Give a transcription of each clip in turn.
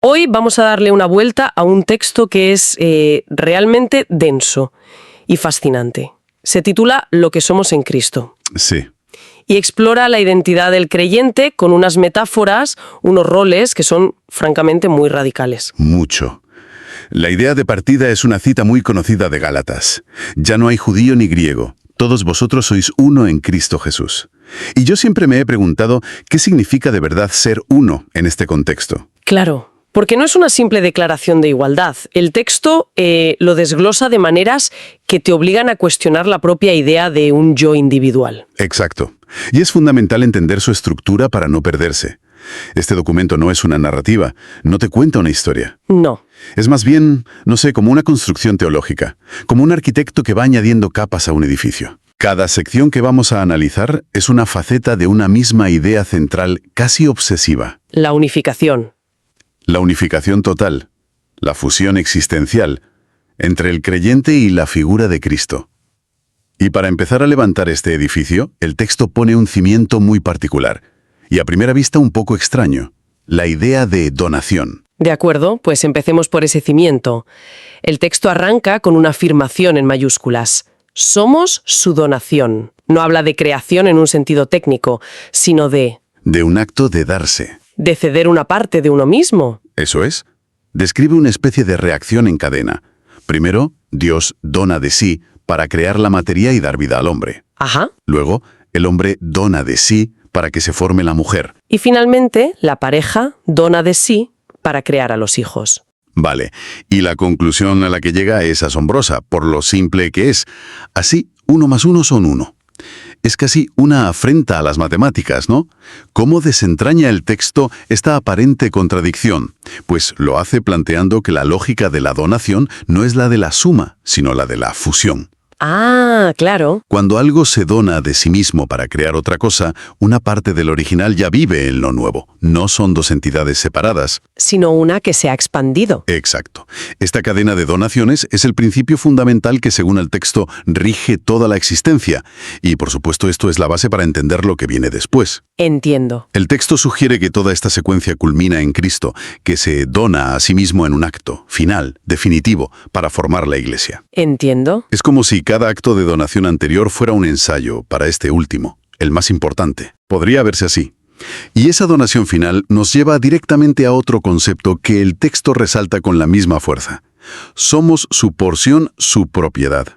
Hoy vamos a darle una vuelta a un texto que es realmente denso y fascinante. Se titula Lo que somos en Cristo. Sí. Y explora la identidad del creyente con unas metáforas, unos roles que son francamente muy radicales. Mucho. La idea de partida es una cita muy conocida de Gálatas. Ya no hay judío ni griego. Todos vosotros sois uno en Cristo Jesús. Y yo siempre me he preguntado qué significa de verdad ser uno en este contexto. Claro, porque no es una simple declaración de igualdad. El texto lo desglosa de maneras que te obligan a cuestionar la propia idea de un yo individual. Exacto. Y es fundamental entender su estructura para no perderse. Este documento no es una narrativa, no te cuenta una historia. No. Es más bien, no sé, como una construcción teológica, como un arquitecto que va añadiendo capas a un edificio. Cada sección que vamos a analizar es una faceta de una misma idea central casi obsesiva. La unificación. La unificación total, la fusión existencial, entre el creyente y la figura de Cristo. Y para empezar a levantar este edificio, el texto pone un cimiento muy particular, y a primera vista un poco extraño, la idea de donación. De acuerdo, pues empecemos por ese cimiento. El texto arranca con una afirmación en mayúsculas. Somos su donación. No habla de creación en un sentido técnico, sino de un acto de darse. de ceder una parte de uno mismo. Eso es. Describe una especie de reacción en cadena. Primero, Dios dona de sí para crear la materia y dar vida al hombre. Ajá. Luego, el hombre dona de sí para que se forme la mujer. Y finalmente, la pareja dona de sí para crear a los hijos. Vale, y la conclusión a la que llega es asombrosa, por lo simple que es. Así, 1 más 1 son 1. Es casi una afrenta a las matemáticas, ¿no? ¿Cómo desentraña el texto esta aparente contradicción? Pues lo hace planteando que la lógica de la donación no es la de la suma, sino la de la fusión. Ah, claro. Cuando algo se dona de sí mismo para crear otra cosa, una parte del original ya vive en lo nuevo. No son dos entidades separadas. Sino una que se ha expandido. Exacto. Esta cadena de donaciones es el principio fundamental que, según el texto, rige toda la existencia. Y, por supuesto, esto es la base para entender lo que viene después. Entiendo. El texto sugiere que toda esta secuencia culmina en Cristo, que se dona a sí mismo en un acto, final, definitivo, para formar la Iglesia. Entiendo. Es como si cada acto de donación anterior fuera un ensayo para este último, el más importante. Podría verse así. Y esa donación final nos lleva directamente a otro concepto que el texto resalta con la misma fuerza. Somos su porción, su propiedad.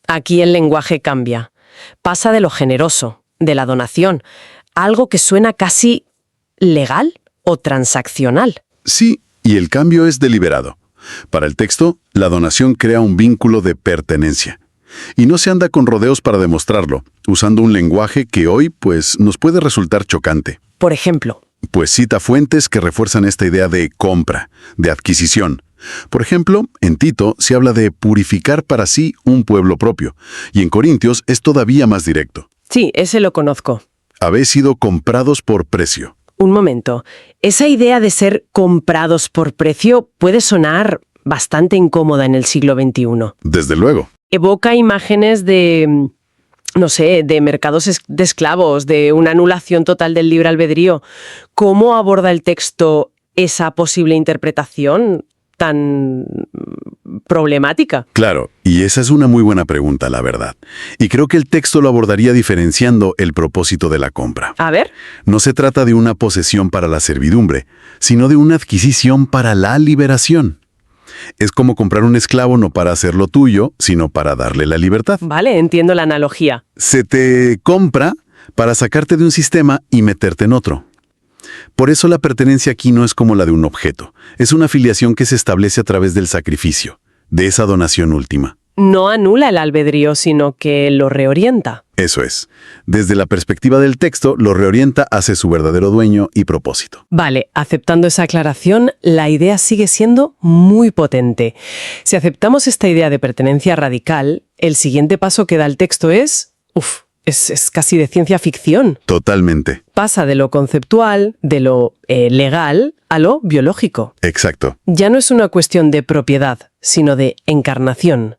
Aquí el lenguaje cambia. Pasa de lo generoso, de la donación, a algo que suena casi legal o transaccional. Sí, y el cambio es deliberado. Para el texto, la donación crea un vínculo de pertenencia. Y no se anda con rodeos para demostrarlo, usando un lenguaje que hoy, pues, nos puede resultar chocante. Por ejemplo. Pues cita fuentes que refuerzan esta idea de compra, de adquisición. Por ejemplo, en Tito se habla de purificar para sí un pueblo propio, y en Corintios es todavía más directo. Sí, ese lo conozco. Habéis sido comprados por precio. Un momento. Esa idea de ser comprados por precio puede sonar bastante incómoda en el siglo XXI. Desde luego. Evoca imágenes de, no sé, de mercados de esclavos, de una anulación total del libre albedrío. ¿Cómo aborda el texto esa posible interpretación tan problemática? Claro, y esa es una muy buena pregunta, la verdad. Y creo que el texto lo abordaría diferenciando el propósito de la compra. A ver. No se trata de una posesión para la servidumbre, sino de una adquisición para la liberación. Es como comprar un esclavo no para hacerlo tuyo, sino para darle la libertad. Vale, entiendo la analogía. Se te compra para sacarte de un sistema y meterte en otro. Por eso la pertenencia aquí no es como la de un objeto. Es una filiación que se establece a través del sacrificio, de esa donación última. No anula el albedrío, sino que lo reorienta. Eso es. Desde la perspectiva del texto, lo reorienta hacia su verdadero dueño y propósito. Vale, aceptando esa aclaración, la idea sigue siendo muy potente. Si aceptamos esta idea de pertenencia radical, el siguiente paso que da el texto es casi de ciencia ficción. Totalmente. Pasa de lo conceptual, de lo legal, a lo biológico. Exacto. Ya no es una cuestión de propiedad, sino de encarnación.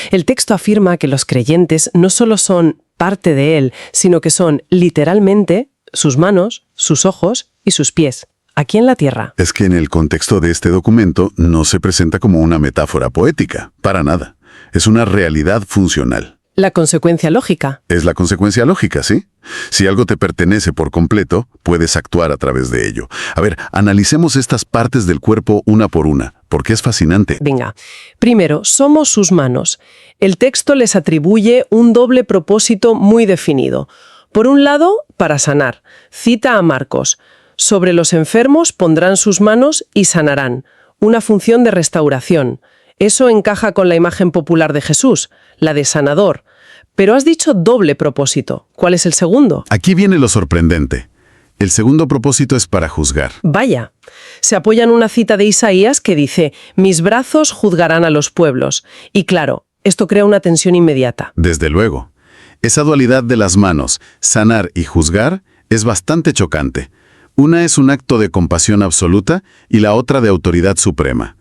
El texto afirma que los creyentes no solo son parte de él, sino que son literalmente sus manos, sus ojos y sus pies. aquí en la tierra. Es que en el contexto de este documento no se presenta como una metáfora poética, para nada. Es una realidad funcional. La consecuencia lógica. Es la consecuencia lógica, ¿sí? Si algo te pertenece por completo, puedes actuar a través de ello. A ver, analicemos estas partes del cuerpo una por una, porque es fascinante. Venga, primero, somos sus manos. El texto les atribuye un doble propósito muy definido. Por un lado, para sanar. Cita a Marcos. Sobre los enfermos pondrán sus manos y sanarán. Una función de restauración. Eso encaja con la imagen popular de Jesús, la de sanador. Pero has dicho doble propósito. ¿Cuál es el segundo? Aquí viene lo sorprendente. El segundo propósito es para juzgar. Vaya. Se apoya en una cita de Isaías que dice: «Mis brazos juzgarán a los pueblos». Y claro, esto crea una tensión inmediata. Desde luego. Esa dualidad de las manos, sanar y juzgar, es bastante chocante. Una es un acto de compasión absoluta y la otra de autoridad suprema.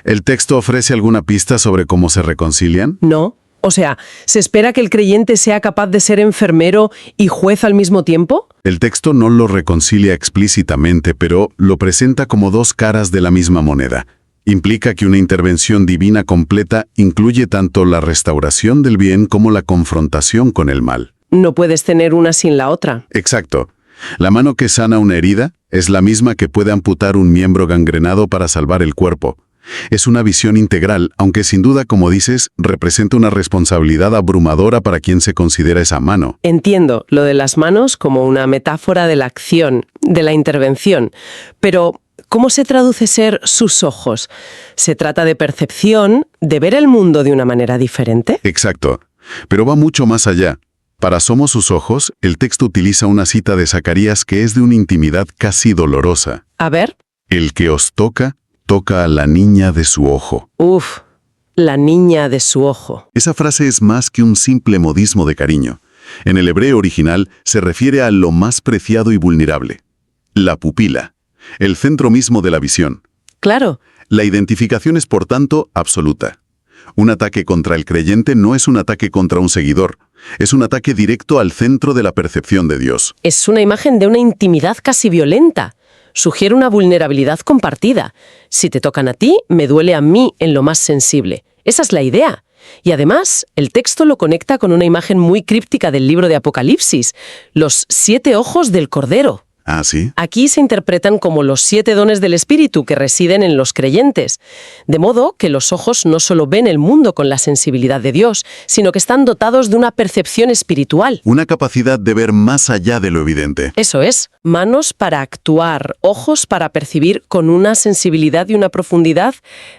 ¿El texto ofrece alguna pista sobre cómo se reconcilian? No. O sea, ¿se espera que el creyente sea capaz de ser enfermero y juez al mismo tiempo? El texto no lo reconcilia explícitamente, pero lo presenta como dos caras de la misma moneda. Implica que una intervención divina completa incluye tanto la restauración del bien como la confrontación con el mal. No puedes tener una sin la otra. Exacto. La mano que sana una herida es la misma que puede amputar un miembro gangrenado para salvar el cuerpo. Es una visión integral, aunque sin duda, como dices, representa una responsabilidad abrumadora para quien se considera esa mano. Entiendo lo de las manos como una metáfora de la acción, de la intervención. Pero, ¿cómo se traduce ser sus ojos? ¿Se trata de percepción, de ver el mundo de una manera diferente? Exacto. Pero va mucho más allá. Para Somos sus ojos, el texto utiliza una cita de Zacarías que es de una intimidad casi dolorosa. A ver. El que os toca, toca a la niña de su ojo. Uf, la niña de su ojo. Esa frase es más que un simple modismo de cariño. En el hebreo original se refiere a lo más preciado y vulnerable. La pupila, el centro mismo de la visión. Claro. La identificación es, por tanto, absoluta. Un ataque contra el creyente no es un ataque contra un seguidor. Es un ataque directo al centro de la percepción de Dios. Es una imagen de una intimidad casi violenta. Sugiere una vulnerabilidad compartida. Si te tocan a ti, me duele a mí en lo más sensible. Esa es la idea. Y además, el texto lo conecta con una imagen muy críptica del libro de Apocalipsis, los 7 ojos del Cordero. ¿Ah, sí? Aquí se interpretan como los 7 dones del Espíritu que residen en los creyentes. De modo que los ojos no solo ven el mundo con la sensibilidad de Dios, sino que están dotados de una percepción espiritual. Una capacidad de ver más allá de lo evidente. Eso es, manos para actuar, ojos para percibir con una sensibilidad y una profundidad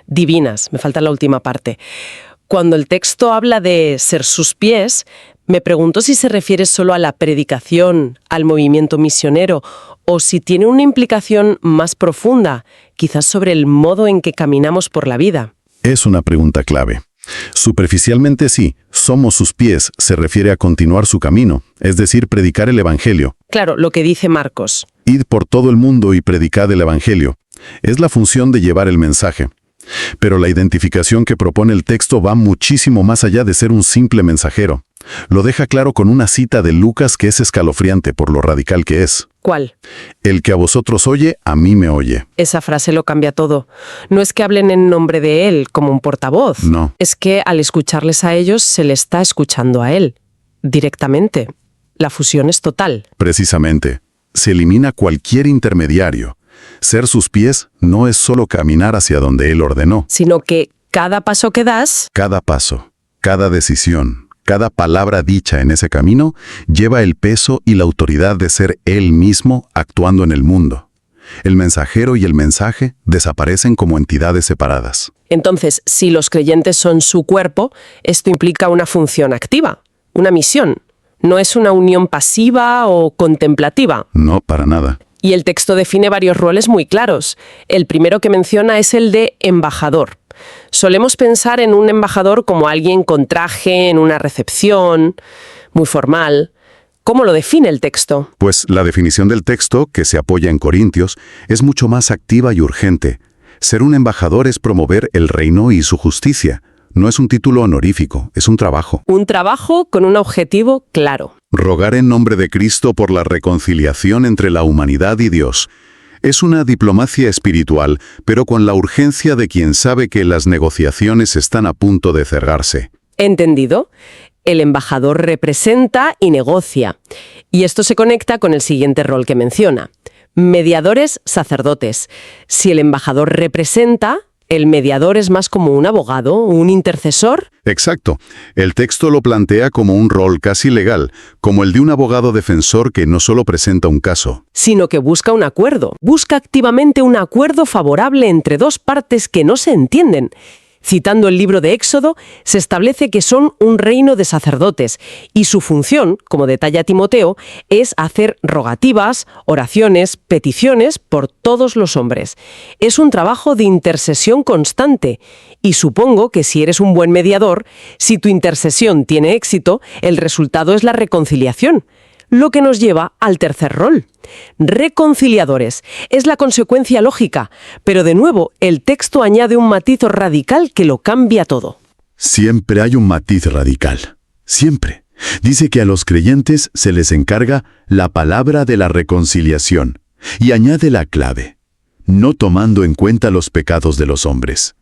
divinas. Me falta la última parte. Cuando el texto habla de ser sus pies, me pregunto si se refiere solo a la predicación, al movimiento misionero, o si tiene una implicación más profunda, quizás sobre el modo en que caminamos por la vida. Es una pregunta clave. Superficialmente sí, somos sus pies se refiere a continuar su camino, es decir, predicar el Evangelio. Claro, lo que dice Marcos. Id por todo el mundo y predicad el Evangelio. Es la función de llevar el mensaje. Pero la identificación que propone el texto va muchísimo más allá de ser un simple mensajero. Lo deja claro con una cita de Lucas que es escalofriante por lo radical que es. ¿Cuál? El que a vosotros oye, a mí me oye. Esa frase lo cambia todo. No es que hablen en nombre de él, como un portavoz. No. Es que al escucharles a ellos, se le está escuchando a él, directamente. La fusión es total. Precisamente. Se elimina cualquier intermediario. Ser sus pies no es solo caminar hacia donde él ordenó. Sino que cada paso que das... Cada paso, cada decisión, cada palabra dicha en ese camino lleva el peso y la autoridad de ser él mismo actuando en el mundo. El mensajero y el mensaje desaparecen como entidades separadas. Entonces, si los creyentes son su cuerpo, esto implica una función activa, una misión. No es una unión pasiva o contemplativa. No, para nada. Y el texto define varios roles muy claros. El primero que menciona es el de embajador. Solemos pensar en un embajador como alguien con traje en una recepción, muy formal. ¿Cómo lo define el texto? Pues la definición del texto, que se apoya en Corintios, es mucho más activa y urgente. Ser un embajador es promover el reino y su justicia. No es un título honorífico, es un trabajo. Un trabajo con un objetivo claro. Rogar en nombre de Cristo por la reconciliación entre la humanidad y Dios. Es una diplomacia espiritual, pero con la urgencia de quien sabe que las negociaciones están a punto de cerrarse. ¿Entendido? El embajador representa y negocia. Y esto se conecta con el siguiente rol que menciona. Mediadores sacerdotes. Si el embajador representa, el mediador es más como un abogado, un intercesor. Exacto. El texto lo plantea como un rol casi legal, como el de un abogado defensor que no solo presenta un caso, Sino que busca un acuerdo. Busca activamente un acuerdo favorable entre dos partes que no se entienden. Citando el libro de Éxodo, se establece que son un reino de sacerdotes y su función, como detalla Timoteo, es hacer rogativas, oraciones, peticiones por todos los hombres. Es un trabajo de intercesión constante y supongo que si eres un buen mediador, si tu intercesión tiene éxito, el resultado es la reconciliación. Lo que nos lleva al tercer rol. Reconciliadores. Es la consecuencia lógica, pero de nuevo, el texto añade un matiz radical que lo cambia todo. Siempre hay un matiz radical. Siempre. Dice que a los creyentes se les encarga la palabra de la reconciliación y añade la clave, no tomando en cuenta los pecados de los hombres.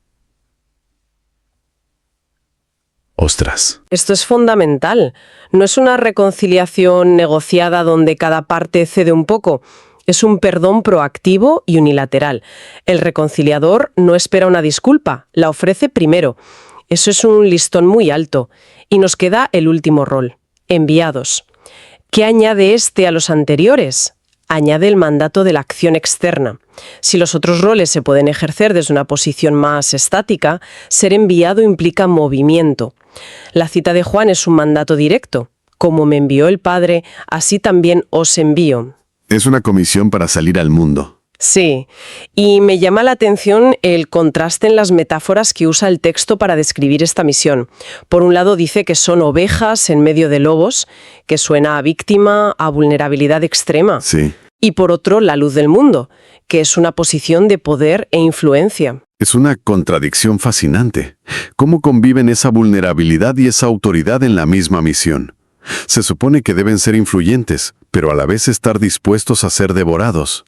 Ostras. Esto es fundamental. No es una reconciliación negociada donde cada parte cede un poco. Es un perdón proactivo y unilateral. El reconciliador no espera una disculpa, la ofrece primero. Eso es un listón muy alto. Y nos queda el último rol, enviados. ¿Qué añade este a los anteriores? Añade el mandato de la acción externa. Si los otros roles se pueden ejercer desde una posición más estática, ser enviado implica movimiento. La cita de Juan es un mandato directo. Como me envió el Padre, así también os envío. Es una comisión para salir al mundo. Sí, y me llama la atención el contraste en las metáforas que usa el texto para describir esta misión. Por un lado dice que son ovejas en medio de lobos, que suena a víctima, a vulnerabilidad extrema. Sí. Y por otro, la luz del mundo, que es una posición de poder e influencia. Es una contradicción fascinante. ¿Cómo conviven esa vulnerabilidad y esa autoridad en la misma misión? Se supone que deben ser influyentes, pero a la vez estar dispuestos a ser devorados.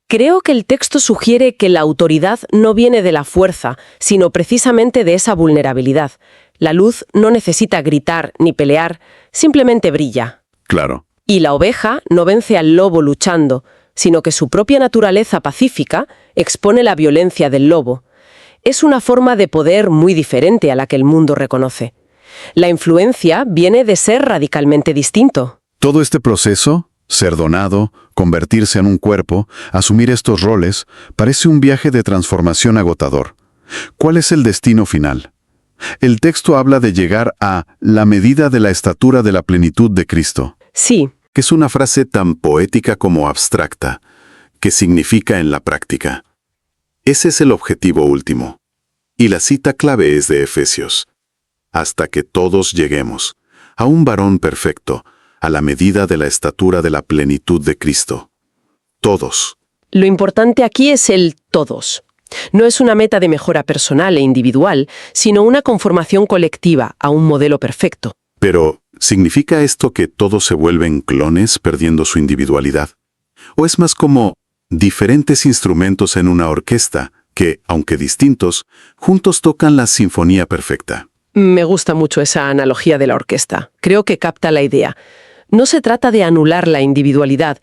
Creo que el texto sugiere que la autoridad no viene de la fuerza, sino precisamente de esa vulnerabilidad. La luz no necesita gritar ni pelear, simplemente brilla. Claro. Y la oveja no vence al lobo luchando, sino que su propia naturaleza pacífica expone la violencia del lobo. Es una forma de poder muy diferente a la que el mundo reconoce. La influencia viene de ser radicalmente distinto. Todo este proceso, ser donado, convertirse en un cuerpo, asumir estos roles, parece un viaje de transformación agotador. ¿Cuál es el destino final? El texto habla de llegar a la medida de la estatura de la plenitud de Cristo. Sí, Que es una frase tan poética como abstracta, que significa en la práctica. Ese es el objetivo último. Y la cita clave es de Efesios. Hasta que todos lleguemos a un varón perfecto, a la medida de la estatura de la plenitud de Cristo. Todos. lo importante aquí es el todos. No es una meta de mejora personal e individual, sino una conformación colectiva a un modelo perfecto. Pero, ¿significa esto que todos se vuelven clones perdiendo su individualidad? ¿O es más como diferentes instrumentos en una orquesta que, aunque distintos, juntos tocan la sinfonía perfecta? Me gusta mucho esa analogía de la orquesta. Creo que capta la idea. No se trata de anular la individualidad,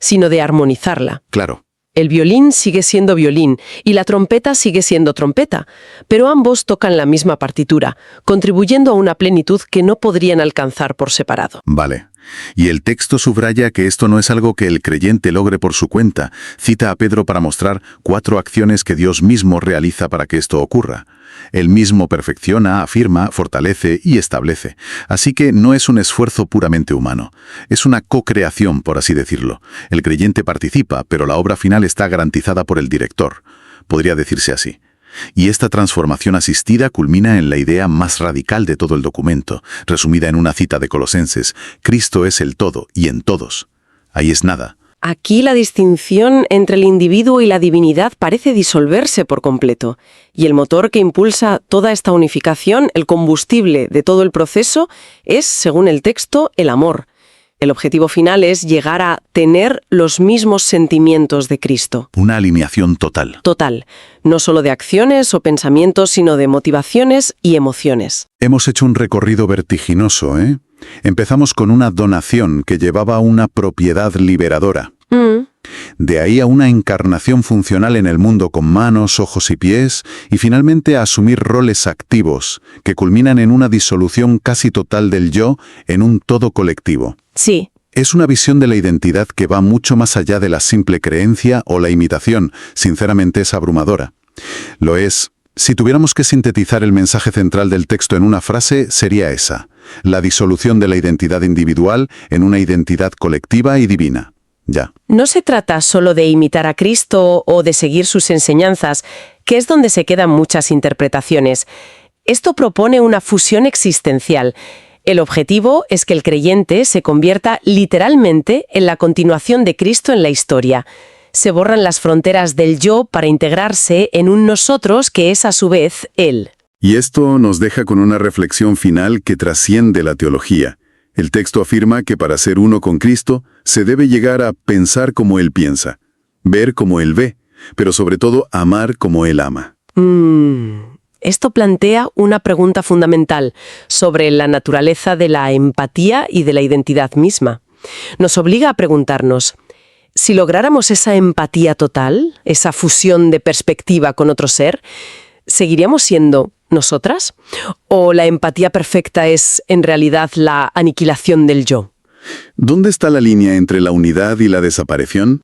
sino de armonizarla. Claro. El violín sigue siendo violín y la trompeta sigue siendo trompeta, pero ambos tocan la misma partitura, contribuyendo a una plenitud que no podrían alcanzar por separado. Vale. Y el texto subraya que esto no es algo que el creyente logre por su cuenta. Cita a Pedro para mostrar 4 acciones que Dios mismo realiza para que esto ocurra. Él mismo perfecciona, afirma, fortalece y establece. Así que no es un esfuerzo puramente humano. Es una co-creación, por así decirlo. El creyente participa, pero la obra final está garantizada por el director. Podría decirse así. Y esta transformación asistida culmina en la idea más radical de todo el documento, resumida en una cita de Colosenses: Cristo es el todo y en todos. Ahí es nada. Aquí la distinción entre el individuo y la divinidad parece disolverse por completo, y el motor que impulsa toda esta unificación, el combustible de todo el proceso, es, según el texto, el amor. El objetivo final es llegar a tener los mismos sentimientos de Cristo. Una alineación total. Total. No solo de acciones o pensamientos, sino de motivaciones y emociones. Hemos hecho un recorrido vertiginoso, ¿eh? Empezamos con una donación que llevaba a una propiedad liberadora. De ahí a una encarnación funcional en el mundo con manos, ojos y pies, y finalmente a asumir roles activos, que culminan en una disolución casi total del yo en un todo colectivo. Sí. Es una visión de la identidad que va mucho más allá de la simple creencia o la imitación. Sinceramente es abrumadora. Lo es. Si tuviéramos que sintetizar el mensaje central del texto en una frase, sería esa: la disolución de la identidad individual en una identidad colectiva y divina. Ya. No se trata solo de imitar a Cristo o de seguir sus enseñanzas, que es donde se quedan muchas interpretaciones. Esto propone una fusión existencial. El objetivo es que el creyente se convierta literalmente en la continuación de Cristo en la historia. Se borran las fronteras del yo para integrarse en un nosotros que es a su vez Él. Y esto nos deja con una reflexión final que trasciende la teología. El texto afirma que para ser uno con Cristo se debe llegar a pensar como Él piensa, ver como Él ve, pero sobre todo amar como Él ama. Esto plantea una pregunta fundamental sobre la naturaleza de la empatía y de la identidad misma. Nos obliga a preguntarnos, si lográramos esa empatía total, esa fusión de perspectiva con otro ser, ¿seguiríamos siendo nosotras? ¿O la empatía perfecta es en realidad la aniquilación del yo? ¿Dónde está la línea entre la unidad y la desaparición?